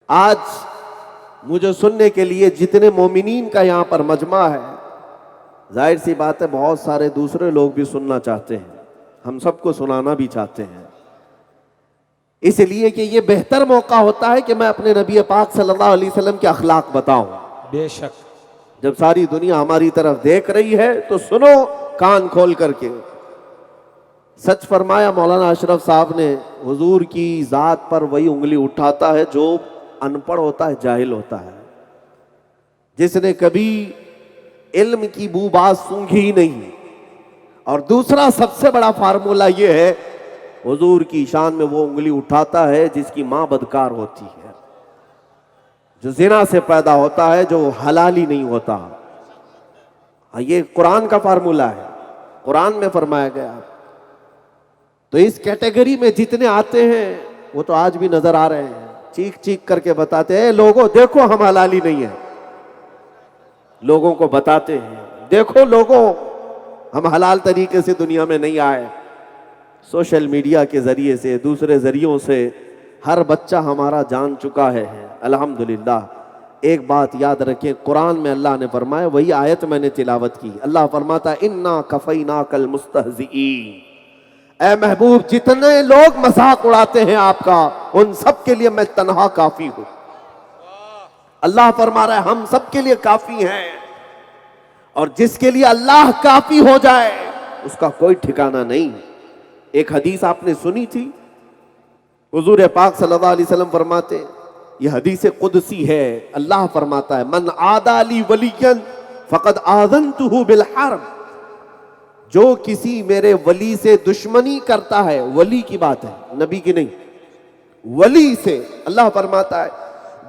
آج مجھے سننے کے لیے جتنے مومنین کا یہاں پر مجمع ہے، ظاہر سی بات ہے بہت سارے دوسرے لوگ بھی سننا چاہتے ہیں، ہم سب کو سنانا بھی چاہتے ہیں، اس لیے کہ یہ بہتر موقع ہوتا ہے کہ میں اپنے نبی پاک صلی اللہ علیہ وسلم کے اخلاق بتاؤں۔ بے شک جب ساری دنیا ہماری طرف دیکھ رہی ہے تو سنو کان کھول کر کے۔ سچ فرمایا مولانا اشرف صاحب نے، حضور کی ذات پر وہی انگلی اٹھاتا ہے جو ان پڑھ ہوتا ہے، جاہل ہوتا ہے، جس نے کبھی علم کی بو باز سونگھی ہی نہیں۔ اور دوسرا سب سے بڑا فارمولہ یہ ہے، حضور کی شان میں وہ انگلی اٹھاتا ہے جس کی ماں بدکار ہوتی ہے، جو زنا سے پیدا ہوتا ہے، جو حلالی نہیں ہوتا۔ یہ قرآن کا فارمولہ ہے، قرآن میں فرمایا گیا۔ تو اس کیٹیگری میں جتنے آتے ہیں وہ تو آج بھی نظر آ رہے ہیں، چیخ چیخ کر کے بتاتے ہیں، لوگوں دیکھو ہم حلالی نہیں ہیں، لوگوں کو بتاتے ہیں، دیکھو لوگوں ہم حلال طریقے سے دنیا میں نہیں آئے۔ سوشل میڈیا کے ذریعے سے، دوسرے ذریعوں سے ہر بچہ ہمارا جان چکا ہے، الحمدللہ۔ ایک بات یاد رکھیں، قرآن میں اللہ نے فرمایا، وہی آیت میں نے تلاوت کی، اللہ فرماتا ہے اِنَّا كَفَيْنَاكَ الْمُسْتَهْزِئِينَ، اے محبوب جتنے لوگ مذاق اڑاتے ہیں آپ کا، ان سب کے لیے میں تنہا کافی ہوں۔ اللہ فرما رہا ہے ہم سب کے لیے کافی ہیں، اور جس کے لیے اللہ کافی ہو جائے اس کا کوئی ٹھکانہ نہیں۔ ایک حدیث آپ نے سنی تھی، حضور پاک صلی اللہ علیہ وسلم فرماتے، یہ حدیث قدسی ہے، اللہ فرماتا ہے من عادی لی ولیا فقد آذنتہ بالحرب، جو کسی میرے ولی سے دشمنی کرتا ہے، ولی کی بات ہے نبی کی نہیں، ولی سے، اللہ فرماتا ہے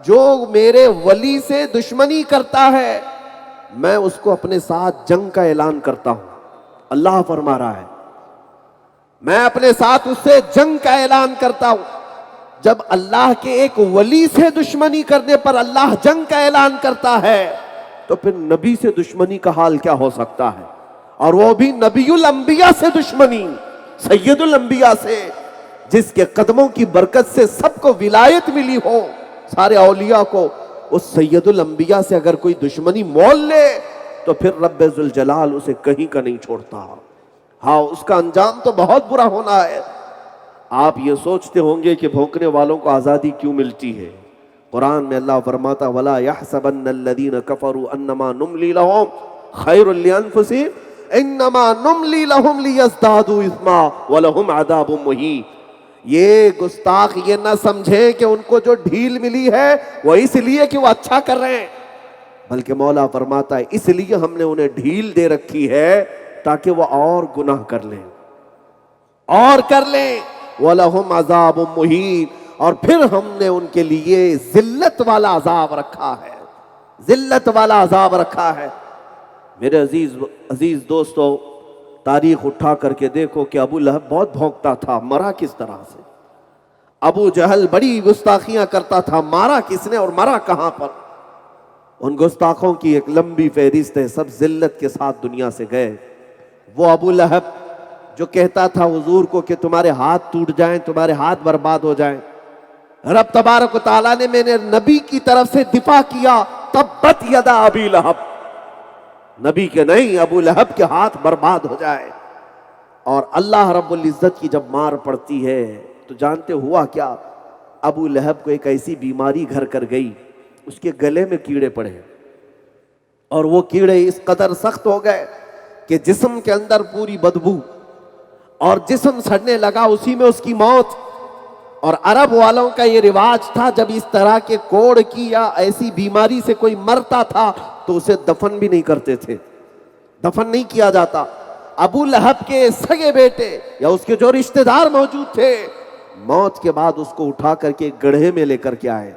جو میرے ولی سے دشمنی کرتا ہے میں اس کو اپنے ساتھ جنگ کا اعلان کرتا ہوں۔ اللہ فرما رہا ہے میں اپنے ساتھ اس سے جنگ کا اعلان کرتا ہوں۔ جب اللہ کے ایک ولی سے دشمنی کرنے پر اللہ جنگ کا اعلان کرتا ہے تو پھر نبی سے دشمنی کا حال کیا ہو سکتا ہے، اور وہ بھی نبی الانبیاء سے دشمنی، سید الانبیاء سے، جس کے قدموں کی برکت سے سب کو ولایت ملی ہو، سارے اولیاء کو، اس سید الانبیاء سے اگر کوئی دشمنی مول لے تو پھر رب ذوالجلال اسے کہیں کا نہیں چھوڑتا۔ ہاں اس کا انجام تو بہت برا ہونا ہے۔ آپ یہ سوچتے ہوں گے کہ بھونکنے والوں کو آزادی کیوں ملتی ہے؟ قرآن میں اللہ فرماتا وَلَا يَحْسَبَنَّ الَّذِينَ كَفَرُوا أَنَّمَا نُمْلِي لَهُمْ خَيْرٌ لِأَنفُسِهِمْ إِنَّمَا نُمْلِي لَهُمْ لِيَزْدَادُوا إِثْمًا وَلَهُمْ عَذَابٌ مُهِينٌ۔ یہ گستاخ یہ نہ سمجھیں کہ ان کو جو ڈھیل ملی ہے وہ اس لیے کہ وہ اچھا کر رہے ہیں، بلکہ مولا فرماتا ہے اس لیے ہم نے انہیں ڈھیل دے رکھی ہے تاکہ وہ اور گناہ کر لیں، اور کر لیں۔ وَلَهُمْ عَذَابٌ مُهِينٌ، اور پھر ہم نے ان کے لیے ذلت والا عذاب رکھا ہے، ذلت والا عذاب رکھا ہے۔ میرے عزیز دوستو، تاریخ اٹھا کر کے دیکھو کہ ابو لہب بہت بھونکتا تھا، مرا کس طرح سے؟ ابو جہل بڑی گستاخیاں کرتا تھا، مارا کس نے اور مرا کہاں پر؟ ان گستاخوں کی ایک لمبی فہرست ہے، سب ذلت کے ساتھ دنیا سے گئے۔ وہ ابو لہب جو کہتا تھا حضور کو کہ تمہارے ہاتھ ٹوٹ جائیں، تمہارے ہاتھ برباد ہو جائیں، رب تبارک و تعالیٰ نے میرے نبی کی طرف سے دفاع کیا، تبت یدا ابی لہب، نبی کے نہیں ابو لہب کے ہاتھ برباد ہو جائے۔ اور اللہ رب العزت کی جب مار پڑتی ہے تو جانتے ہوا کیا؟ ابو لہب کو ایک ایسی بیماری گھر کر گئی، اس کے گلے میں کیڑے پڑے، اور وہ کیڑے اس قدر سخت ہو گئے کہ جسم کے اندر پوری بدبو، اور جسم سڑنے لگا، اسی میں اس کی موت۔ اور عرب والوں کا یہ رواج تھا جب اس طرح کے کوڑ کی یا ایسی بیماری سے کوئی مرتا تھا تو اسے دفن بھی نہیں کرتے تھے، دفن نہیں کیا جاتا۔ ابو لہب کے سگے بیٹے یا اس کے جو رشتہ دار موجود تھے، موت کے بعد اس کو اٹھا کر کے ایک گڑھے میں لے کر کے آئے،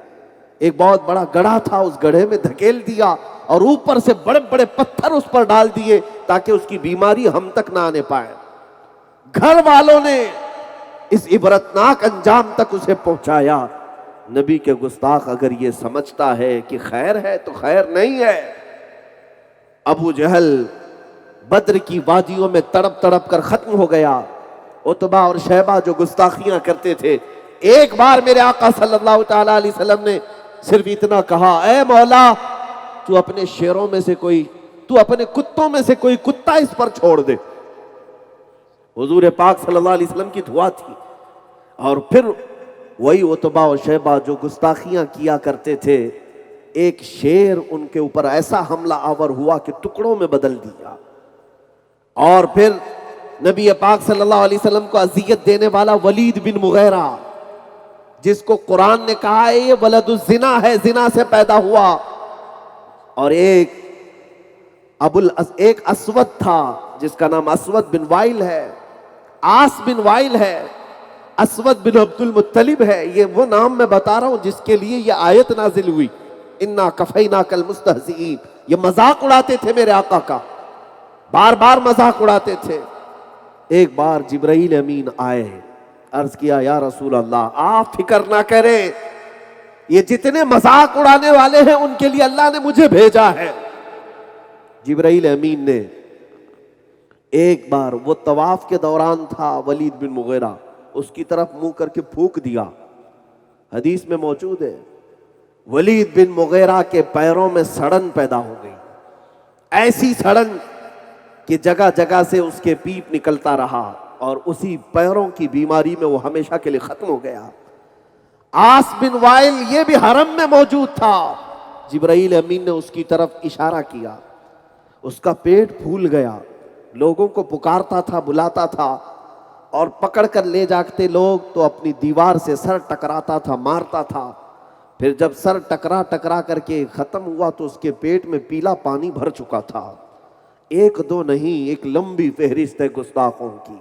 ایک بہت بڑا گڑھا تھا، اس گڑھے میں دھکیل دیا اور اوپر سے بڑے بڑے پتھر اس پر ڈال دیے تاکہ اس کی بیماری ہم تک نہ آنے پائے۔ گھر والوں نے اس عبرتناک انجام تک اسے پہنچایا۔ نبی کے گستاخ اگر یہ سمجھتا ہے کہ خیر ہے تو خیر نہیں ہے۔ ابو جہل بدر کی وادیوں میں تڑپ تڑپ کر ختم ہو گیا۔ عتبہ اور شیبہ جو گستاخیاں کرتے تھے، ایک بار میرے آقا صلی اللہ تعالیٰ علیہ وسلم نے صرف اتنا کہا، اے مولا تو اپنے شیروں میں سے کوئی، تو اپنے کتوں میں سے کوئی کتا اس پر چھوڑ دے۔ حضور پاک صلی اللہ علیہ وسلم کی دعا تھی۔ اور پھر وہی عتبہ و شیبہ جو گستاخیاں کیا کرتے تھے، ایک شیر ان کے اوپر ایسا حملہ آور ہوا کہ ٹکڑوں میں بدل دیا۔ اور پھر نبی پاک صلی اللہ علیہ وسلم کو اذیت دینے والا ولید بن مغیرہ، جس کو قرآن نے کہا ہے یہ ولد الزنا ہے، زنا سے پیدا ہوا۔ اور ایک اسود تھا جس کا نام اسود بن وائل ہے، آس بن وائل ہے، اسود بن عبد المطلب ہے۔ یہ وہ نام میں بتا رہا ہوں جس کے لیے یہ آیت نازل ہوئی، انا کفیناک المستہزئین۔ یہ مذاق اڑاتے تھے میرے آقا کا، بار بار مذاق اڑاتے تھے۔ ایک بار جبرائیل امین آئے، عرض کیا یا رسول اللہ آپ فکر نہ کریں، یہ جتنے مذاق اڑانے والے ہیں ان کے لیے اللہ نے مجھے بھیجا ہے۔ جبرائیل امین نے ایک بار، وہ طواف کے دوران تھا، ولید بن مغیرہ اس کی طرف منہ کر کے پھونک دیا، حدیث میں موجود ہے۔ ولید بن مغیرہ کے پیروں میں سڑن پیدا ہو گئی، ایسی سڑن کہ جگہ جگہ سے اس کے پیپ نکلتا رہا، اور اسی پیروں کی بیماری میں وہ ہمیشہ کے لیے ختم ہو گیا۔ آس بن وائل یہ بھی حرم میں موجود تھا، جبرائیل امین نے اس کی طرف اشارہ کیا، اس کا پیٹ پھول گیا، لوگوں کو پکارتا تھا، بلاتا تھا، اور پکڑ کر لے جاتے لوگ تو اپنی دیوار سے سر ٹکراتا تھا، مارتا تھا۔ پھر جب سر ٹکرا کر کے ختم ہوا تو اس کے پیٹ میں پیلا پانی بھر چکا تھا۔ ایک دو نہیں، ایک لمبی فہرست ہے گستاخوں کی،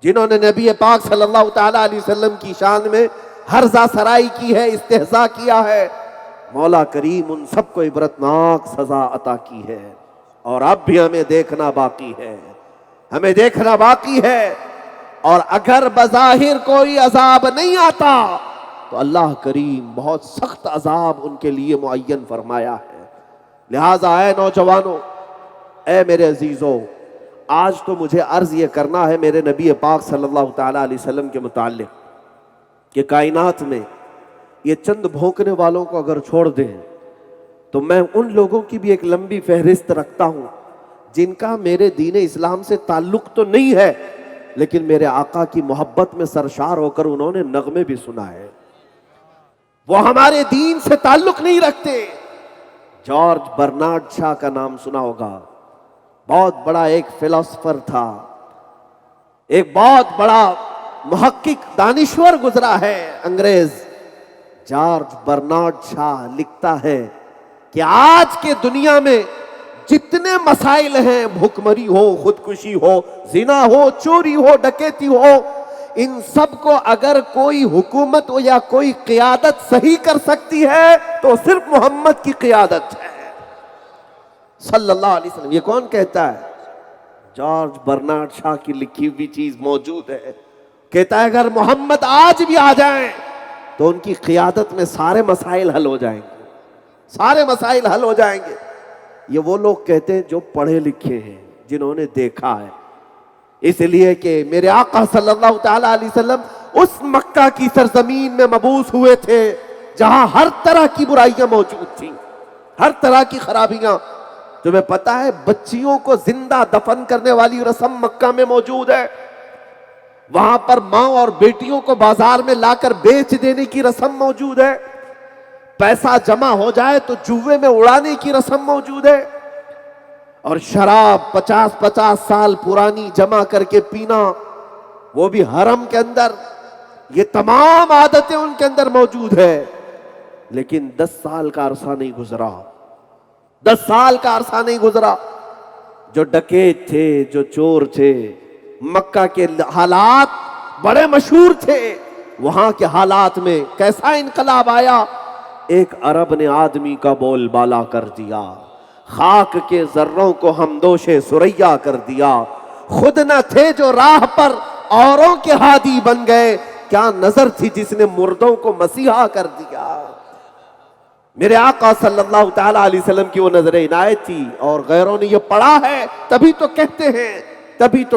جنہوں نے نبی پاک صلی اللہ تعالیٰ علیہ وسلم کی شان میں ہرزہ سرائی کی ہے، استہزاء کیا ہے۔ مولا کریم ان سب کو عبرتناک سزا عطا کی ہے، اور اب بھی ہمیں دیکھنا باقی ہے، ہمیں دیکھنا باقی ہے۔ اور اگر بظاہر کوئی عذاب نہیں آتا تو اللہ کریم بہت سخت عذاب ان کے لیے معین فرمایا ہے۔ لہٰذا اے نوجوانوں، اے میرے عزیزوں، آج تو مجھے عرض یہ کرنا ہے میرے نبی پاک صلی اللہ تعالیٰ علیہ وسلم کے متعلق کہ کائنات میں یہ چند بھونکنے والوں کو اگر چھوڑ دیں تو میں ان لوگوں کی بھی ایک لمبی فہرست رکھتا ہوں جن کا میرے دین اسلام سے تعلق تو نہیں ہے، لیکن میرے آقا کی محبت میں سرشار ہو کر انہوں نے نغمے بھی سنا ہے۔ وہ ہمارے دین سے تعلق نہیں رکھتے۔ جارج برنارڈ شاہ کا نام سنا ہوگا، بہت بڑا ایک فلسفر تھا، ایک بہت بڑا محقق دانشور گزرا ہے انگریز۔ جارج برنارڈ شاہ لکھتا ہے کہ آج کے دنیا میں جتنے مسائل ہیں، بھوکمری ہو، خودکشی ہو، زنا ہو، چوری ہو، ڈکیتی ہو، ان سب کو اگر کوئی حکومت ہو یا کوئی قیادت صحیح کر سکتی ہے تو صرف محمد کی قیادت ہے صلی اللہ علیہ وسلم۔ یہ کون کہتا ہے؟ جارج برنارڈ شاہ کی لکھی ہوئی چیز موجود ہے۔ کہتا ہے اگر محمد آج بھی آ جائیں تو ان کی قیادت میں سارے مسائل حل ہو جائیں گے، سارے مسائل حل ہو جائیں گے۔ یہ وہ لوگ کہتے ہیں جو پڑھے لکھے ہیں، جنہوں نے دیکھا ہے، اس لیے کہ میرے آقا صلی اللہ تعالیٰ علیہ وسلم اس مکہ کی سرزمین میں مبعوث ہوئے تھے جہاں ہر طرح کی برائیاں موجود تھیں، ہر طرح کی خرابیاں۔ تمہیں پتہ ہے بچیوں کو زندہ دفن کرنے والی رسم مکہ میں موجود ہے، وہاں پر ماں اور بیٹیوں کو بازار میں لا کر بیچ دینے کی رسم موجود ہے، پیسہ جمع ہو جائے تو جوے میں اڑانے کی رسم موجود ہے، اور شراب 50 سال پرانی جمع کر کے پینا، وہ بھی حرم کے اندر۔ یہ تمام عادتیں ان کے اندر موجود ہے، لیکن 10 سال کا عرصہ نہیں گزرا، 10 سال کا عرصہ نہیں گزرا، جو ڈکیت تھے، جو چور تھے، مکہ کے حالات بڑے مشہور تھے۔ وہاں کے حالات میں کیسا انقلاب آیا، ایک عرب نے آدمی کا بول بالا کر دیا، خاک کے ذروں کو ہمدوش سریا کر دیا، خود نہ تھے جو راہ پر اوروں کے ہادی بن گئے، کیا نظر تھی جس نے مردوں کو مسیحا کر دیا۔ میرے آقا صلی اللہ تعالیٰ علیہ وسلم کی وہ نظر عنایت تھی، اور غیروں نے یہ پڑھا ہے، تبھی تو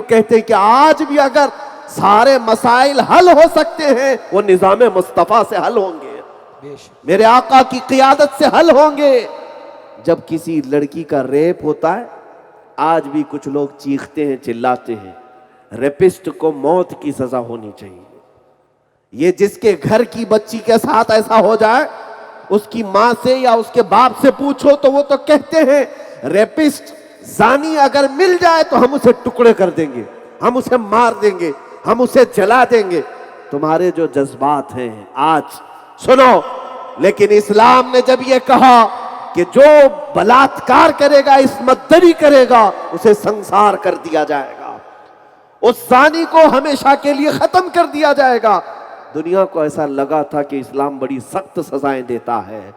کہتے ہیں کہ آج بھی اگر سارے مسائل حل ہو سکتے ہیں وہ نظام مصطفیٰ سے حل ہوں گے۔ میرے آقا کی قیادت سے حل ہوں گے. جب کسی لڑکی کا ریپ ہوتا ہے، آج بھی کچھ لوگ چیختے ہیں، چلاتے ہیں، ریپسٹ کو موت کی سزا ہونی چاہیے. یہ جس کے گھر کی بچی کے ساتھ ایسا ہو جائے، اس کی ماں سے یا اس کے باپ سے پوچھو تو وہ تو کہتے ہیں ریپسٹ زانی اگر مل جائے تو ہم اسے ٹکڑے کر دیں گے، ہم اسے مار دیں گے، ہم اسے جلا دیں گے. تمہارے جو جذبات ہیں آج سنو، لیکن اسلام نے جب یہ کہا کہ جو بلاತ್ಕಾರ کرے گا، عصمت دری کرے گا، اسے سنسار کر دیا جائے گا، اس زانی کو ہمیشہ کے لیے ختم کر دیا جائے گا. دنیا کو ایسا لگا تھا کہ اسلام بڑی سخت سزائیں دیتا ہے،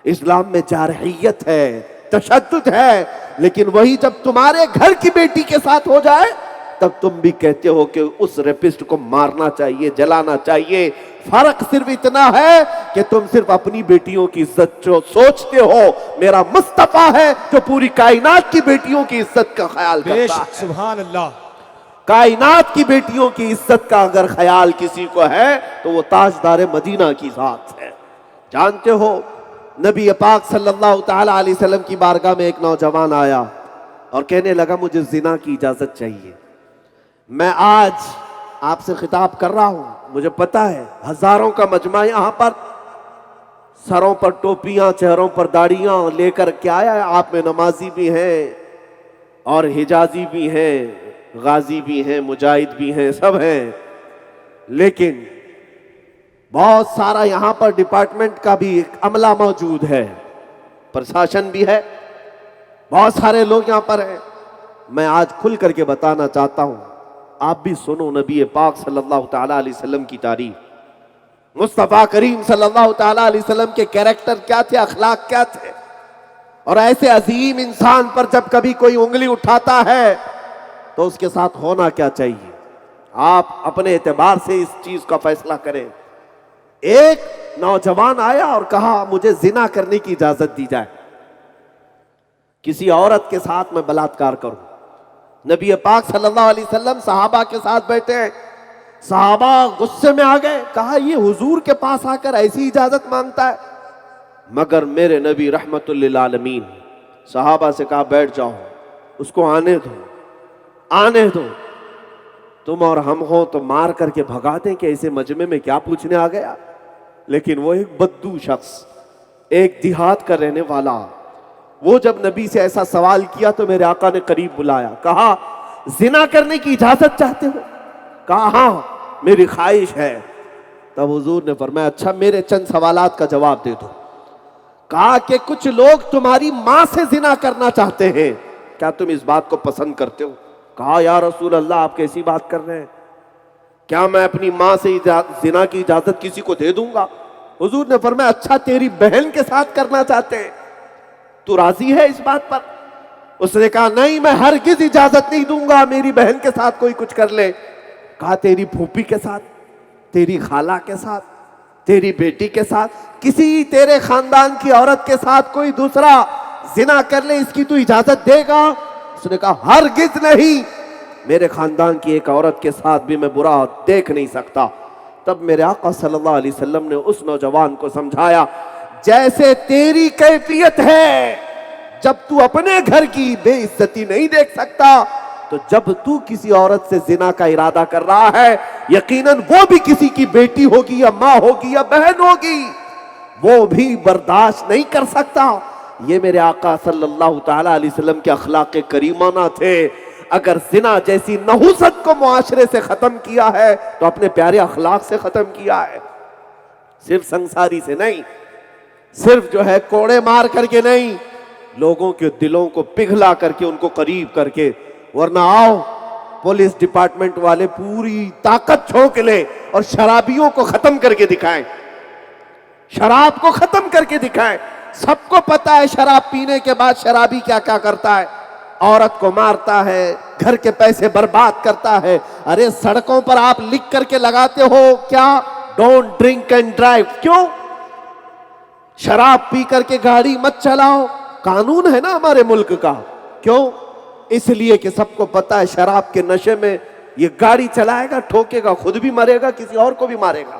اسلام میں جارحیت ہے، تشدد ہے، لیکن وہی جب تمہارے گھر کی بیٹی کے ساتھ ہو جائے تب تم بھی کہتے ہو کہ اس ریپسٹ کو مارنا چاہیے، جلانا چاہیے. فرق صرف اتنا ہے کہ تم صرف اپنی بیٹیوں کی عزت جو سوچتے ہو، میرا مصطفیٰ ہے جو پوری کائنات کی بیٹیوں کی عزت کا خیال کرتا ہے. سبحان اللہ. کائنات کی بیٹیوں کی عزت کا اگر خیال کسی کو ہے تو وہ تاجدار مدینہ کی ذات ہے. جانتے ہو نبی پاک صلی اللہ تعالی علیہ وسلم کی بارگاہ میں ایک نوجوان آیا اور کہنے لگا مجھے زنا کی اجازت چاہیے. میں آج آپ سے خطاب کر رہا ہوں، مجھے پتا ہے ہزاروں کا مجمع یہاں پر، سروں پر ٹوپیاں، چہروں پر داڑیاں لے کر کے آیا ہے. آپ میں نمازی بھی ہیں اور حجازی بھی ہیں، غازی بھی ہیں، مجاہد بھی ہیں، سب ہیں، لیکن بہت سارا یہاں پر ڈپارٹمنٹ کا بھی ایک عملہ موجود ہے، پرشاسن بھی ہے، بہت سارے لوگ یہاں پر ہیں. میں آج کھل کر کے بتانا چاہتا ہوں، آپ بھی سنو نبی پاک صلی اللہ تعالیٰ علیہ وسلم کی تعریف. مصطفیٰ کریم صلی اللہ تعالیٰ علیہ وسلم کے کیریکٹر کیا تھے، اخلاق کیا تھے، اور ایسے عظیم انسان پر جب کبھی کوئی انگلی اٹھاتا ہے تو اس کے ساتھ ہونا کیا چاہیے. آپ اپنے اعتبار سے اس چیز کا فیصلہ کریں. ایک نوجوان آیا اور کہا مجھے زنا کرنے کی اجازت دی جائے، کسی عورت کے ساتھ میں بلاತ್ಕಾರ کروں. نبی پاک صلی اللہ علیہ وسلم صحابہ کے ساتھ بیٹھے ہیں، صحابہ غصے میں آ گئے، کہا یہ حضور کے پاس آ کر ایسی اجازت مانگتا ہے. مگر میرے نبی رحمت للعالمین صحابہ سے کہا بیٹھ جاؤ، اس کو آنے دو، آنے دو. تم اور ہم ہو تو مار کر کے بھگا دیں کہ ایسے مجمع میں کیا پوچھنے آ گیا. لیکن وہ ایک بدو شخص، ایک دیہات کا رہنے والا، وہ جب نبی سے ایسا سوال کیا تو میرے آقا نے قریب بلایا، کہا زنا کرنے کی اجازت چاہتے ہو؟ کہا ہاں میری خواہش ہے. تب حضور نے فرمایا اچھا میرے چند سوالات کا جواب دے دو. کہا کہ کچھ لوگ تمہاری ماں سے زنا کرنا چاہتے ہیں، کیا تم اس بات کو پسند کرتے ہو؟ کہا یا رسول اللہ آپ کیسی بات کر رہے ہیں، کیا میں اپنی ماں سے زنا کی اجازت کسی کو دے دوں گا؟ حضور نے فرمایا اچھا تیری بہن کے ساتھ کرنا چاہتے ہیں، تو راضی ہے اس بات پر؟ اس نے کہا نہیں میں ہرگز اجازت نہیں دوں گا میری بہن کے ساتھ کوئی کچھ کر لے. کہا تیری پھوپھی کے ساتھ، تیری خالہ کے ساتھ، تیری بیٹی کے ساتھ، کسی تیرے خاندان کی عورت کے ساتھ کوئی دوسرا زنا کر لے، اس کی تو اجازت دے گا؟ اس نے کہا ہرگز نہیں، میرے خاندان کی ایک عورت کے ساتھ بھی میں برا دیکھ نہیں سکتا. تب میرے آقا صلی اللہ علیہ وسلم نے اس نوجوان کو سمجھایا جیسے تیری کیفیت ہے، جب تو اپنے گھر کی بے عزتی نہیں دیکھ سکتا تو جب تو کسی عورت سے زنا کا ارادہ کر رہا ہے یقیناً وہ بھی کسی کی بیٹی ہوگی یا ماں ہوگی یا بہن ہوگی، وہ بھی برداشت نہیں کر سکتا. یہ میرے آقا صلی اللہ تعالیٰ علیہ وسلم کے اخلاق کریمانہ تھے. اگر زنا جیسی نحوست کو معاشرے سے ختم کیا ہے تو اپنے پیارے اخلاق سے ختم کیا ہے. صرف سنساری سے نہیں، صرف جو ہے کوڑے مار کر کے نہیں، لوگوں کے دلوں کو پگھلا کر کے ان کو قریب کر کے. ورنہ آؤ پولیس ڈپارٹمنٹ والے پوری طاقت چھوک لیں اور شرابیوں کو ختم کر کے دکھائیں، شراب کو ختم کر کے دکھائیں. سب کو پتا ہے شراب پینے کے بعد شرابی کیا کیا کرتا ہے، عورت کو مارتا ہے، گھر کے پیسے برباد کرتا ہے. ارے سڑکوں پر آپ لکھ کر کے لگاتے ہو کیا ڈونٹ ڈرنک اینڈ ڈرائیو، کیوں؟ شراب پی کر کے گاڑی مت چلاؤ، قانون ہے نا ہمارے ملک کا. کیوں؟ اس لیے کہ سب کو پتا ہے شراب کے نشے میں یہ گاڑی چلائے گا، ٹھوکے گا، خود بھی مرے گا، کسی اور کو بھی مارے گا.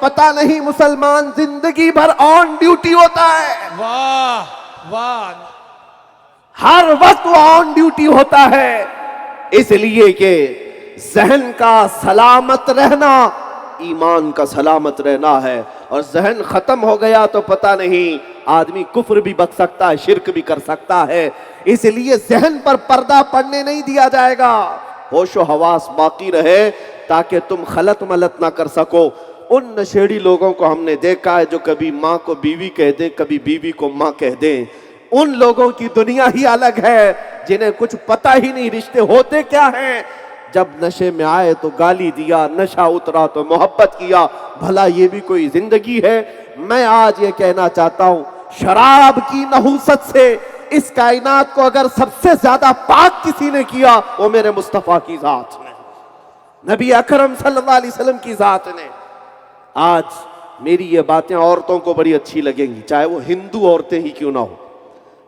پتا نہیں مسلمان زندگی بھر آن ڈیوٹی ہوتا ہے، واہ واہ، ہر وقت وہ آن ڈیوٹی ہوتا ہے، اس لیے کہ ذہن کا سلامت رہنا ایمان کا سلامت رہنا ہے، اور ذہن ختم ہو گیا تو پتہ نہیں آدمی کفر بھی بک سکتا ہے، شرک بھی کر سکتا ہے، اس لیے ذہن پر پردہ پڑنے نہیں دیا جائے گا، ہوش و حواس باقی رہے تاکہ تم خلط ملط نہ کر سکو۔ ان نشیڑی لوگوں کو ہم نے دیکھا ہے جو کبھی ماں کو بیوی کہہ دیں، کبھی بیوی کو ماں کہہ دیں، ان لوگوں کی دنیا ہی الگ ہے جنہیں کچھ پتہ ہی نہیں رشتے ہوتے کیا ہیں، جب نشے میں آئے تو گالی دیا، نشہ اترا تو محبت کیا، بھلا یہ بھی کوئی زندگی ہے؟ میں آج یہ کہنا چاہتا ہوں، شراب کی نحوست سے اس کائنات کو اگر سب سے زیادہ پاک کسی نے کیا وہ میرے مصطفیٰ کی ذات نے، نبی اکرم صلی اللہ علیہ وسلم کی ذات نے۔ آج میری یہ باتیں عورتوں کو بڑی اچھی لگیں گی، چاہے وہ ہندو عورتیں ہی کیوں نہ ہو،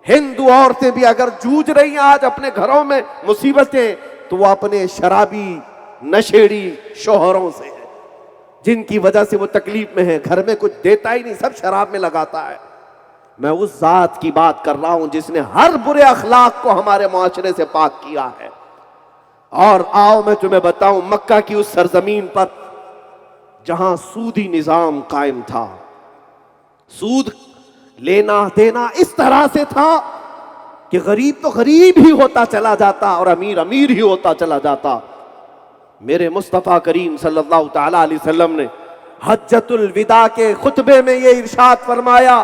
ہندو عورتیں بھی اگر جوجھ رہی ہیں آج اپنے گھروں میں مصیبتیں، تو وہ اپنے شرابی نشیڑی شوہروں سے ہیں، جن کی وجہ سے وہ تکلیف میں ہے، گھر میں کچھ دیتا ہی نہیں، سب شراب میں لگاتا ہے۔ میں اس ذات کی بات کر رہا ہوں جس نے ہر برے اخلاق کو ہمارے معاشرے سے پاک کیا ہے۔ اور آؤ میں تمہیں بتاؤں، مکہ کی اس سرزمین پر جہاں سودی نظام قائم تھا، سود لینا دینا اس طرح سے تھا کہ غریب تو غریب ہی ہوتا چلا جاتا اور امیر امیر ہی ہوتا چلا جاتا۔ میرے مصطفیٰ کریم صلی اللہ تعالی علیہ وسلم نے حجۃ الوداع کے خطبے میں یہ ارشاد فرمایا،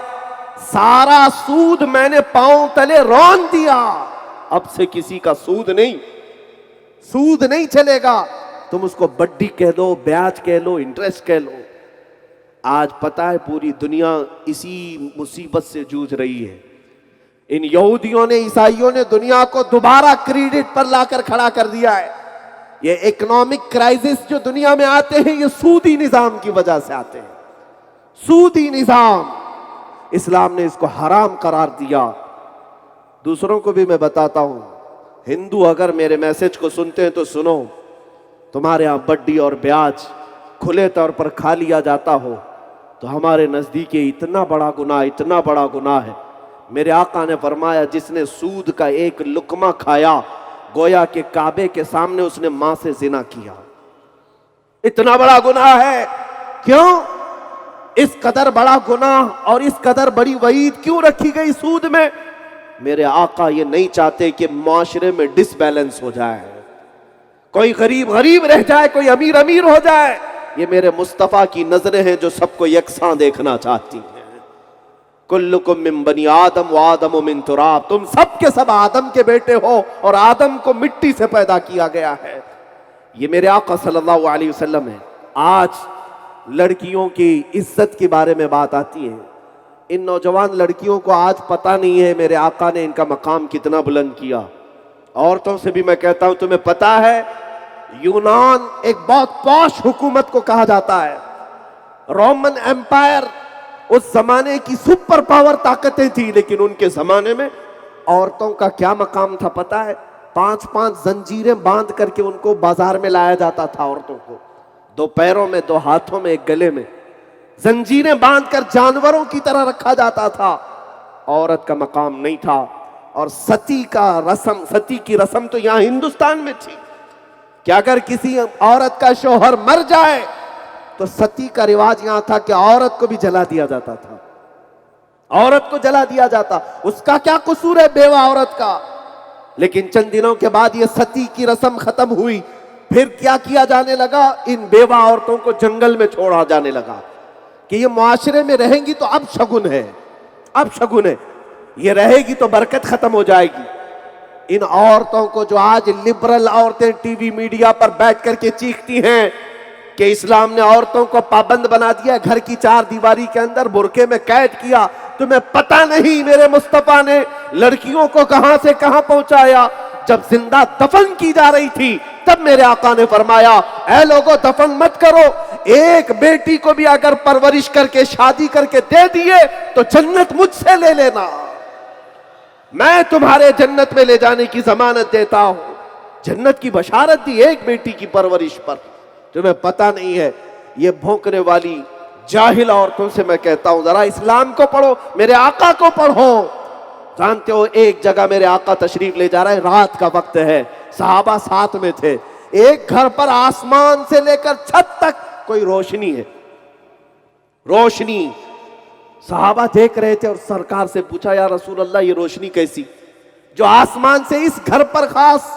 سارا سود میں نے پاؤں تلے رون دیا، اب سے کسی کا سود نہیں چلے گا، تم اس کو بڈی کہہ لو، بیاج کہہ لو، انٹرسٹ کہہ لو۔ آج پتہ ہے پوری دنیا اسی مصیبت سے جوجھ رہی ہے، ان یہودیوں نے، عیسائیوں نے دنیا کو دوبارہ کریڈٹ پر لا کر کھڑا کر دیا ہے۔ یہ اکنامک کرائسس جو دنیا میں آتے ہیں یہ سودی نظام کی وجہ سے آتے ہیں، سودی نظام، اسلام نے اس کو حرام قرار دیا۔ دوسروں کو بھی میں بتاتا ہوں، ہندو اگر میرے میسج کو سنتے ہیں تو سنو، تمہارے ہاں بڈی اور بیاج کھلے طور پر کھا لیا جاتا ہو تو ہمارے نزدیک یہ اتنا بڑا گناہ ہے۔ میرے آقا نے فرمایا جس نے سود کا ایک لقمہ کھایا گویا کہ کعبے کے سامنے اس نے ماں سے زنا کیا، اتنا بڑا گناہ ہے۔ کیوں؟ اس قدر بڑا گناہ اور اس قدر بڑی وعید کیوں رکھی گئی سود میں؟ میرے آقا یہ نہیں چاہتے کہ معاشرے میں ڈس بیلنس ہو جائے، کوئی غریب غریب رہ جائے، کوئی امیر امیر ہو جائے۔ یہ میرے مصطفیٰ کی نظریں ہیں جو سب کو یکساں دیکھنا چاہتی ہیں۔ کلکم من بنی آدم و آدم من تراب، تم سب کے سب آدم کے بیٹے ہو اور آدم کو مٹی سے پیدا کیا گیا ہے۔ یہ میرے آقا صلی اللہ علیہ وسلم ہے۔ آج لڑکیوں کی عزت کے بارے میں بات آتی ہے، ان نوجوان لڑکیوں کو آج پتہ نہیں ہے میرے آقا نے ان کا مقام کتنا بلند کیا۔ عورتوں سے بھی میں کہتا ہوں، تمہیں پتہ ہے یونان ایک بہت پوش حکومت کو کہا جاتا ہے، رومن ایمپائر اس زمانے کی سپر پاور طاقتیں تھی، لیکن ان کے زمانے میں عورتوں کا کیا مقام تھا پتہ ہے؟ 5 زنجیریں باندھ کر کے ان کو بازار میں لایا جاتا تھا، عورتوں کو 2 پیروں میں، 2 ہاتھوں میں، 1 گلے میں زنجیریں باندھ کر جانوروں کی طرح رکھا جاتا تھا، عورت کا مقام نہیں تھا۔ اور ستی کی رسم تو یہاں ہندوستان میں تھی کہ اگر کسی عورت کا شوہر مر جائے تو ستی کا رواج یہاں تھا کہ عورت کو بھی جلا دیا جاتا تھا، عورت کو جلا دیا جاتا۔ اس کا کیا قصور ہے بیوہ عورت کا؟ لیکن چند دنوں کے بعد یہ ستی کی رسم ختم ہوئی، پھر کیا کیا جانے لگا؟ ان بیوہ عورتوں کو جنگل میں چھوڑا جانے لگا کہ یہ معاشرے میں رہیں گی تو اب شگن ہے، یہ رہے گی تو برکت ختم ہو جائے گی۔ ان عورتوں کو جو آج لبرل عورتیں ٹی وی میڈیا پر بیٹھ کر کے چیختی ہیں کہ اسلام نے عورتوں کو پابند بنا دیا، گھر کی 4 دیواری کے اندر برقعے میں قید کیا، تمہیں پتہ نہیں میرے مصطفیٰ نے لڑکیوں کو کہاں سے کہاں پہنچایا؟ جب زندہ دفن کی جا رہی تھی تب میرے آقا نے فرمایا اے لوگوں دفن مت کرو، ایک بیٹی کو بھی اگر پرورش کر کے شادی کر کے دے دیے تو جنت مجھ سے لے لینا، میں تمہارے جنت میں لے جانے کی ضمانت دیتا ہوں۔ جنت کی بشارت دی ایک بیٹی کی پرورش پر۔ تمہیں پتہ نہیں ہے یہ بھونکنے والی جاہل عورتوں سے میں کہتا ہوں ذرا اسلام کو پڑھو، میرے آقا کو پڑھو۔ جانتے ہو ایک جگہ میرے آقا تشریف لے جا رہے ہیں، رات کا وقت ہے، صحابہ ساتھ میں تھے، ایک گھر پر آسمان سے لے کر چھت تک کوئی روشنی ہے، روشنی۔ صحابہ دیکھ رہے تھے اور سرکار سے پوچھا یا رسول اللہ یہ روشنی کیسی جو آسمان سے اس گھر پر خاص،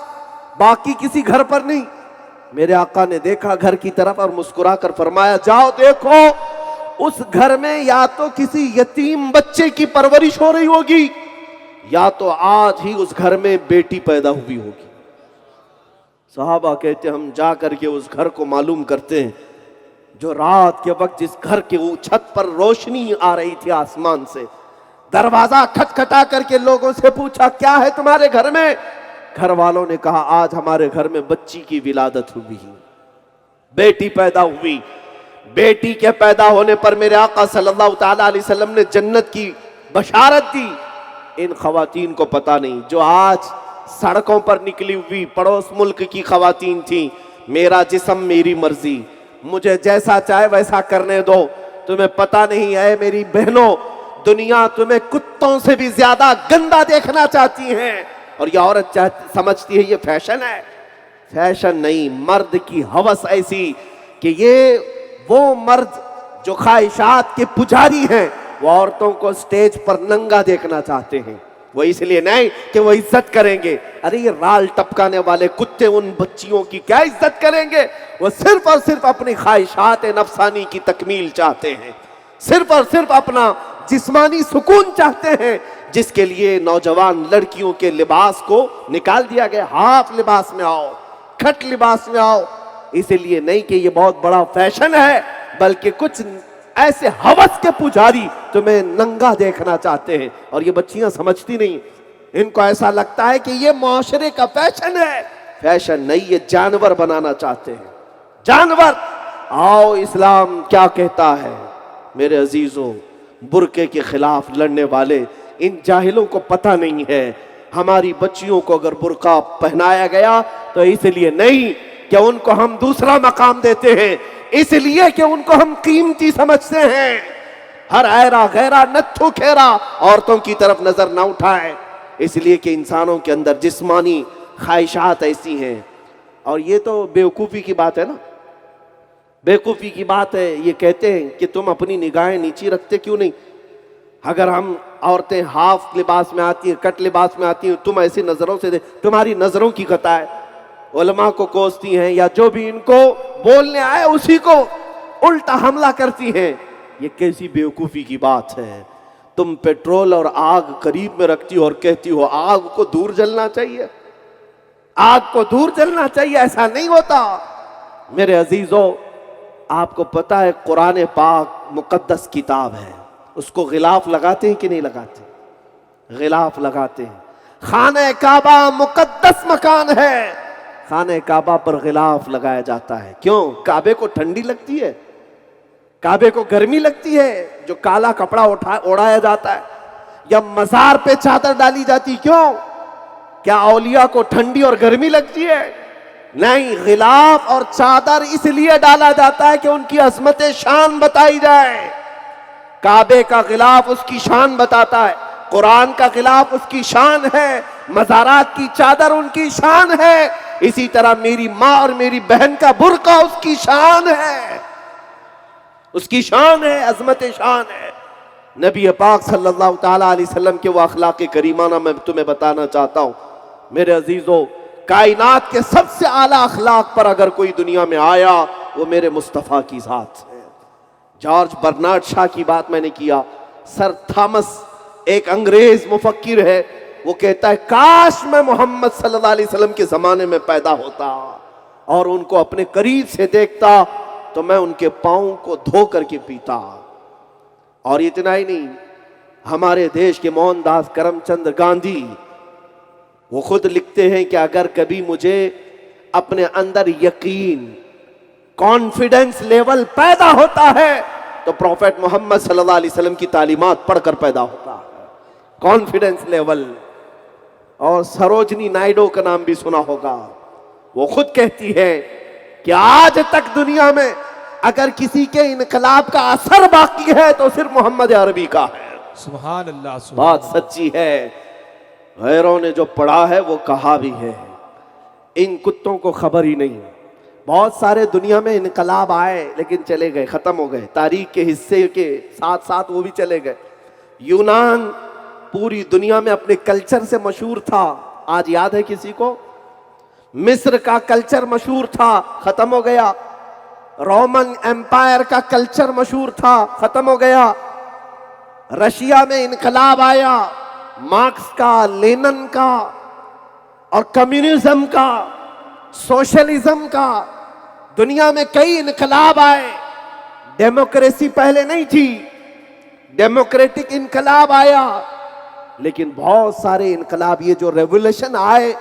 باقی کسی گھر پر نہیں؟ میرے آقا نے دیکھا گھر کی طرف اور مسکرا کر فرمایا جاؤ دیکھو اس گھر میں یا تو کسی یتیم بچے کی پرورش ہو رہی ہوگی یا تو آج ہی اس گھر میں بیٹی پیدا ہوئی ہوگی۔ صحابہ کہتے ہم جا کر کے اس گھر کو معلوم کرتے ہیں، جو رات کے وقت جس گھر کے چھت پر روشنی آ رہی تھی آسمان سے، دروازہ کھٹکھٹا کر کے لوگوں سے پوچھا کیا ہے تمہارے گھر میں؟ گھر والوں نے کہا آج ہمارے گھر میں بچی کی ولادت ہوئی، بیٹی پیدا ہوئی۔ بیٹی کے پیدا ہونے پر میرے آقا صلی اللہ تعالی علیہ وسلم نے جنت کی بشارت دی۔ ان خواتین کو پتہ نہیں جو آج سڑکوں پر نکلی ہوئی پڑوس ملک کی خواتین تھیں، میرا جسم میری مرضی، مجھے جیسا چاہے ویسا کرنے دو، تمہیں پتہ نہیں ہے میری بہنوں دنیا تمہیں کتوں سے بھی زیادہ گندا دیکھنا چاہتی ہیں، اور یہ عورت سمجھتی ہے یہ فیشن ہے۔ فیشن نہیں، مرد کی ہوس ایسی کہ یہ وہ مرد جو خواہشات کے پجاری ہیں وہ عورتوں کو سٹیج پر ننگا دیکھنا چاہتے ہیں، وہ اس لیے نہیں کہ وہ عزت کریں گے، ارے یہ رال ٹپکانے والے کتے ان بچیوں کی کیا عزت کریں گے؟ وہ صرف اور صرف اپنی خواہشات نفسانی کی تکمیل چاہتے ہیں، صرف اور صرف اپنا جسمانی سکون چاہتے ہیں، جس کے لیے نوجوان لڑکیوں کے لباس کو نکال دیا گیا، ہاف لباس میں آؤ، کھٹ لباس میں آؤ، اس لیے نہیں کہ یہ بہت بڑا فیشن ہے، بلکہ کچھ ایسے ہوس کے پجاری تمہیں ننگا دیکھنا چاہتے ہیں، اور یہ بچیاں سمجھتی نہیں، ان کو ایسا لگتا ہے کہ یہ معاشرے کا فیشن ہے۔ فیشن نہیں، یہ جانور بنانا چاہتے ہیں، جانور۔ آؤ اسلام کیا کہتا ہے میرے عزیزوں، برقعے کے خلاف لڑنے والے ان جاہلوں کو پتہ نہیں ہے ہماری بچیوں کو اگر برقع پہنایا گیا تو اس لیے نہیں کہ ان کو ہم دوسرا مقام دیتے ہیں، اس لیے کہ ان کو ہم قیمتی سمجھتے ہیں۔ ہر ایرا غیرہ نتھو کھیرا عورتوں کی طرف نظر نہ اٹھائے، اس لیے کہ انسانوں کے اندر جسمانی خواہشات ایسی ہیں۔ اور یہ تو بیوقوفی کی بات ہے نا، بیوقوفی کی بات ہے، یہ کہتے ہیں کہ تم اپنی نگاہیں نیچی رکھتے کیوں نہیں؟ اگر ہم عورتیں ہاف لباس میں آتی ہیں، کٹ لباس میں آتی ہیں، تم ایسی نظروں سے تمہاری نظروں کی قطع ہے، علماء کو کوستی ہیں یا جو بھی ان کو بولنے آئے اسی کو الٹا حملہ کرتی ہیں۔ یہ کیسی بیوقوفی کی بات ہے؟ تم پیٹرول اور آگ قریب میں رکھتی ہو اور کہتی ہو آگ کو دور جلنا چاہیے، آگ کو دور جلنا چاہیے، ایسا نہیں ہوتا میرے عزیزوں۔ آپ کو پتا ہے قرآن پاک مقدس کتاب ہے، اس کو غلاف لگاتے ہیں کہ نہیں لگاتے؟ غلاف لگاتے ہیں۔ خانہ کعبہ مقدس مکان ہے، خانہ کعبہ پر غلاف لگایا جاتا ہے، کیوں؟ کعبے کو ٹھنڈی لگتی ہے، کعبے کو گرمی لگتی ہے جو کالا کپڑا اڑایا جاتا ہے، یا مزار پہ چادر ڈالی جاتی، کیوں؟ کیا اولیاء کو ٹھنڈی اور گرمی لگتی ہے؟ نہیں، غلاف اور چادر اس لیے ڈالا جاتا ہے کہ ان کی عظمت شان بتائی جائے۔ کعبے کا غلاف اس کی شان بتاتا ہے، قرآن کا غلاف اس کی شان ہے، مزارات کی چادر ان کی شان ہے، اسی طرح میری ماں اور میری بہن کا برقع اس کی شان ہے، اس کی شان ہے، عظمت شان ہے۔ نبی پاک صلی اللہ تعالیٰ علیہ وسلم کے وہ اخلاق کریمانہ میں تمہیں بتانا چاہتا ہوں میرے عزیزوں۔ کائنات کے سب سے اعلیٰ اخلاق پر اگر کوئی دنیا میں آیا وہ میرے مصطفیٰ کی ذات ہے۔ جارج برنارڈ شاہ کی بات میں نے کیا، سر تھامس ایک انگریز مفکر ہے، وہ کہتا ہے کاش میں محمد صلی اللہ علیہ وسلم کے زمانے میں پیدا ہوتا اور ان کو اپنے قریب سے دیکھتا تو میں ان کے پاؤں کو دھو کر کے پیتا۔ اور اتنا ہی نہیں، ہمارے دیش کے موہن داس کرم چند گاندھی وہ خود لکھتے ہیں کہ اگر کبھی مجھے اپنے اندر یقین، کانفیڈنس لیول پیدا ہوتا ہے تو پروفیٹ محمد صلی اللہ علیہ وسلم کی تعلیمات پڑھ کر پیدا ہوتا ہے، کانفیڈنس لیول۔ اور سروجنی نائیڈو کا نام بھی سنا ہوگا، وہ خود کہتی ہے کہ آج تک دنیا میں اگر کسی کے انقلاب کا اثر باقی ہے تو صرف محمد عربی کا ہے. سبحان اللہ بات سچی ہے. غیروں نے جو پڑھا ہے وہ کہا بھی ہے. ان کتوں کو خبر ہی نہیں. بہت سارے دنیا میں انقلاب آئے لیکن چلے گئے, ختم ہو گئے. تاریخ کے حصے کے ساتھ ساتھ وہ بھی چلے گئے. یونان پوری دنیا میں اپنے کلچر سے مشہور تھا, آج یاد ہے کسی کو؟ مصر کا کلچر مشہور تھا, ختم ہو گیا. رومن ایمپائر کا کلچر مشہور تھا, ختم ہو گیا. رشیا میں انقلاب آیا, مارکس کا, لینن کا, اور کمیونزم کا, سوشلزم کا. دنیا میں کئی انقلاب آئے. ڈیموکریسی پہلے نہیں تھی, ڈیموکریٹک انقلاب آیا. لیکن بہت سارے انقلاب, یہ جو ریولیوشن آئے,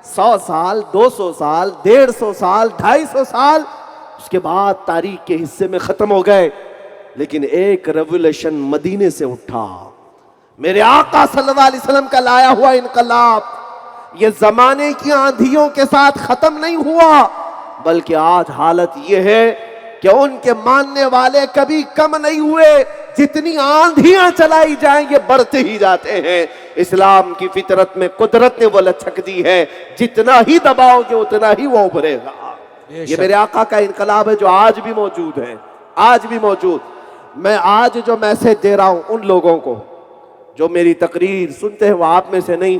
100 سال, 200 سال, 150 سال, 250 سال, اس کے بعد تاریخ کے حصے میں ختم ہو گئے. لیکن ایک ریولیوشن مدینے سے اٹھا, میرے آقا صلی اللہ علیہ وسلم کا لایا ہوا انقلاب. یہ زمانے کی آندھیوں کے ساتھ ختم نہیں ہوا, بلکہ آج حالت یہ ہے کہ ان کے ماننے والے کبھی کم نہیں ہوئے. جتنی آندھیاں چلائی جائیں یہ بڑھتے ہی جاتے ہیں. اسلام کی فطرت میں قدرت نے وہ لچک دی ہے, جتنا ہی دباؤ گے اتنا ہی وہ ابھرے گا. یہ میرے آقا کا انقلاب ہے جو آج بھی موجود ہے, آج بھی موجود. میں آج جو میسج دے رہا ہوں ان لوگوں کو جو میری تقریر سنتے ہیں, وہ آپ میں سے نہیں,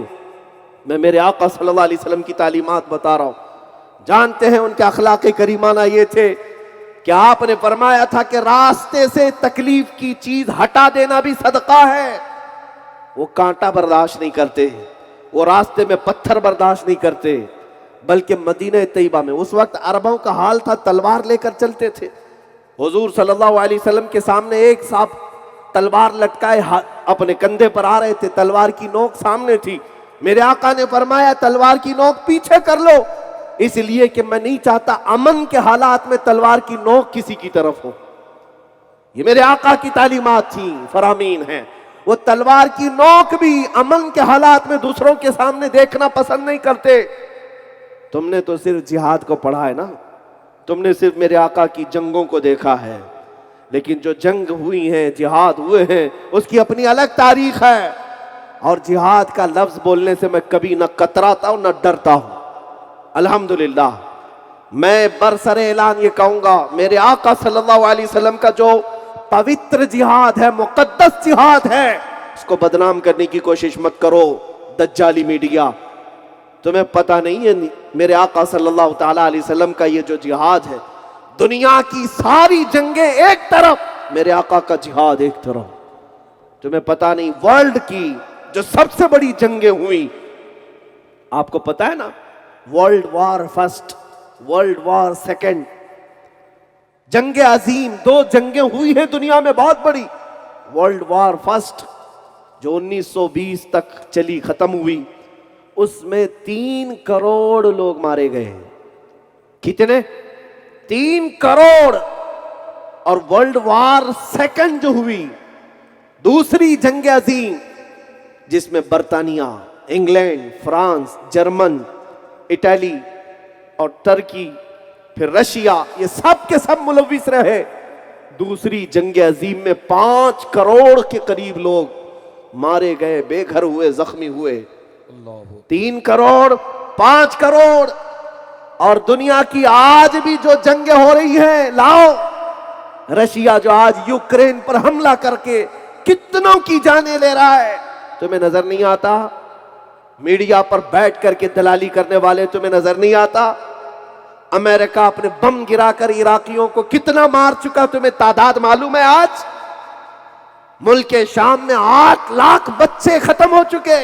میں میرے آقا صلی اللہ علیہ وسلم کی تعلیمات بتا رہا ہوں. جانتے ہیں ان کے اخلاق کریمانہ یہ تھے کہ آپ نے فرمایا تھا کہ راستے سے تکلیف کی چیز ہٹا دینا بھی صدقہ ہے. وہ کانٹا برداشت نہیں کرتے, وہ راستے میں پتھر برداشت نہیں کرتے, بلکہ مدینہ طیبہ میں اس وقت عربوں کا حال تھا تلوار لے کر چلتے تھے. حضور صلی اللہ علیہ وسلم کے سامنے ایک صاحب تلوار لٹکائے اپنے کندھے پر آ رہے تھے, تلوار کی نوک سامنے تھی. میرے آقا نے فرمایا تلوار کی نوک پیچھے کر لو, اس لیے کہ میں نہیں چاہتا امن کے حالات میں تلوار کی نوک کسی کی طرف ہو. یہ میرے آقا کی تعلیمات تھیں, فرامین ہیں. وہ تلوار کی نوک بھی امن کے حالات میں دوسروں کے سامنے دیکھنا پسند نہیں کرتے. تم نے تو صرف جہاد کو پڑھا ہے نا, تم نے صرف میرے آقا کی جنگوں کو دیکھا ہے, لیکن جو جنگ ہوئی ہیں, جہاد ہوئے ہیں, اس کی اپنی الگ تاریخ ہے. اور جہاد کا لفظ بولنے سے میں کبھی نہ کتراتا ہوں نہ ڈرتا ہوں. الحمدللہ میں برسر اعلان یہ کہوں گا, میرے آقا صلی اللہ علیہ وسلم کا جو پوتر جہاد ہے, مقدس جہاد ہے, اس کو بدنام کرنے کی کوشش مت کرو دجالی میڈیا. تمہیں پتہ نہیں ہے میرے آقا صلی اللہ تعالی علیہ وسلم کا یہ جو جہاد ہے, دنیا کی ساری جنگیں ایک طرف, میرے آقا کا جہاد ایک طرف. تمہیں پتہ نہیں ورلڈ کی جو سب سے بڑی جنگیں ہوئی, آپ کو پتہ ہے نا, world war first, world war second, جنگ عظیم 2 جنگیں ہوئی ہیں دنیا میں بہت بڑی. ورلڈ وار فرسٹ جو 1920 تک چلی, ختم ہوئی, اس میں 3 کروڑ لوگ مارے گئے. کتنے؟ 3 کروڑ. اور ورلڈ وار سیکنڈ جو ہوئی, دوسری جنگ عظیم, جس میں برطانیہ, انگلینڈ, فرانس, جرمن, اٹلی اور ترکی, پھر رشیا, یہ سب کے سب ملوث رہے. دوسری جنگ عظیم میں 5 کروڑ کے قریب لوگ مارے گئے, بے گھر ہوئے, زخمی ہوئے. 3 کروڑ, 5 کروڑ. اور دنیا کی آج بھی جو جنگیں ہو رہی ہیں, لاؤ رشیا جو آج یوکرین پر حملہ کر کے کتنوں کی جانیں لے رہا ہے, تمہیں نظر نہیں آتا؟ میڈیا پر بیٹھ کر کے دلالی کرنے والے تمہیں نظر نہیں آتا؟ امریکہ اپنے بم گرا کر عراقیوں کو کتنا مار چکا, تمہیں تعداد معلوم ہے؟ آج ملک شام میں 8 لاکھ بچے ختم ہو چکے,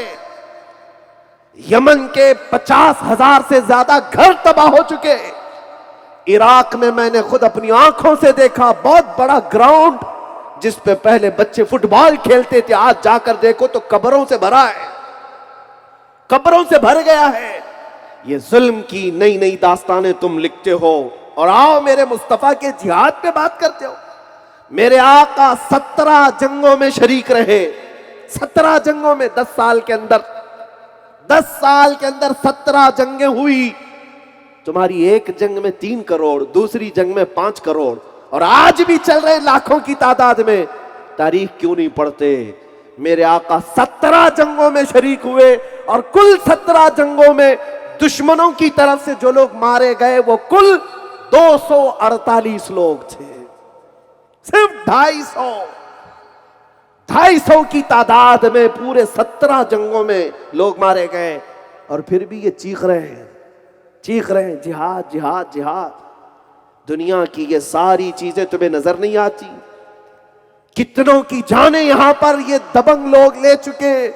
یمن کے 50,000 سے زیادہ گھر تباہ ہو چکے. عراق میں نے خود اپنی آنکھوں سے دیکھا, بہت بڑا گراؤنڈ جس پہ پہلے بچے فٹ بال کھیلتے تھے, آج جا کر دیکھو تو قبروں سے بھرا ہے, قبروں سے بھر گیا ہے. یہ ظلم کی نئی نئی داستانیں تم لکھتے ہو, اور آؤ میرے مصطفیٰ کے جہاد پہ بات کرتے ہو. میرے آقا 17 جنگوں میں شریک رہے, 17 جنگوں میں, 10 سال کے اندر 17 جنگیں ہوئی. تمہاری ایک جنگ میں 3 کروڑ, دوسری جنگ میں 5 کروڑ, اور آج بھی چل رہے لاکھوں کی تعداد میں. تاریخ کیوں نہیں پڑھتے؟ میرے آقا 17 جنگوں میں شریک ہوئے اور کل 17 جنگوں میں دشمنوں کی طرف سے جو لوگ مارے گئے وہ کل 248 لوگ تھے. صرف 250 کی تعداد میں پورے 17 جنگوں میں لوگ مارے گئے. اور پھر بھی یہ چیخ رہے ہیں جہاد جہاد جہاد. دنیا کی یہ ساری چیزیں تمہیں نظر نہیں آتی؟ کتنوں کی جانیں یہاں پر یہ دبنگ لوگ لے چکے.